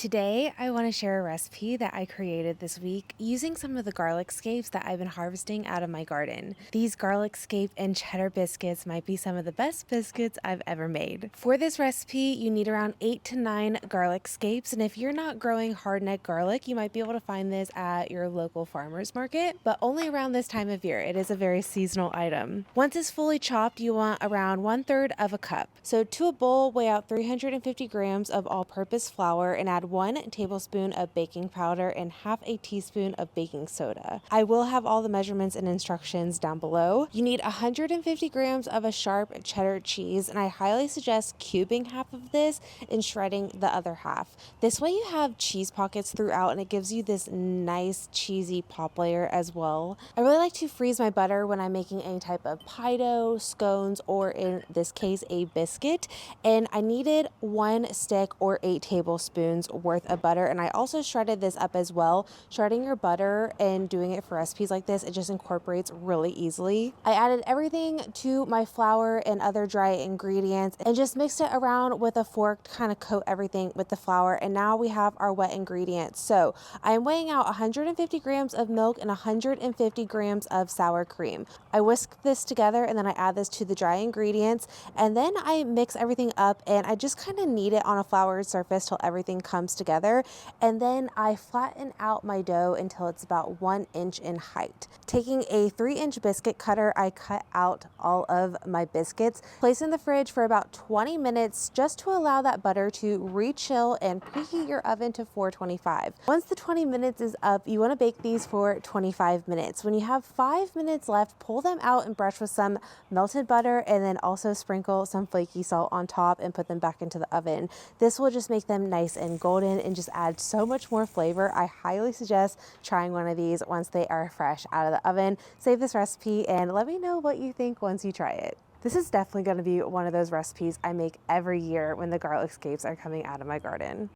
Today, I want to share a recipe that I created this week using some of the garlic scapes that I've been harvesting out of my garden. These garlic scape and cheddar biscuits might be some of the best biscuits I've ever made. For this recipe, you need around 8 to 9 garlic scapes, and if you're not growing hardneck garlic, you might be able to find this at your local farmer's market, but only around this time of year. It is a very seasonal item. Once it's fully chopped, you want around 1/3 of a cup. So to a bowl, weigh out 350 grams of all-purpose flour and add 1 tablespoon of baking powder and half a teaspoon of baking soda. I will have all the measurements and instructions down below. You need 150 grams of a sharp cheddar cheese, and I highly suggest cubing half of this and shredding the other half. This way you have cheese pockets throughout and it gives you this nice cheesy pop layer as well. I really like to freeze my butter when I'm making any type of pie dough, scones, or in this case a biscuit, and I needed 1 stick or 8 tablespoons worth of butter, and I also shredded this up as well. Shredding your butter and doing it for recipes like this, it just incorporates really easily. I added everything to my flour and other dry ingredients and just mixed it around with a fork to kind of coat everything with the flour, and now we have our wet ingredients. So I am weighing out 150 grams of milk and 150 grams of sour cream. I whisk this together and then I add this to the dry ingredients, and then I mix everything up and I just kind of knead it on a floured surface till everything comes together, and then I flatten out my dough until it's about 1 inch in height. Taking a 3-inch biscuit cutter, I cut out all of my biscuits, place in the fridge for about 20 minutes just to allow that butter to re-chill, and preheat your oven to 425. Once the 20 minutes is up, you want to bake these for 25 minutes. When you have 5 minutes left, pull them out and brush with some melted butter, and then also sprinkle some flaky salt on top and put them back into the oven. This will just make them nice and golden and just add so much more flavor. I highly suggest trying one of these once they are fresh out of the oven. Save this recipe and let me know what you think once you try it. This is definitely going to be one of those recipes I make every year when the garlic scapes are coming out of my garden.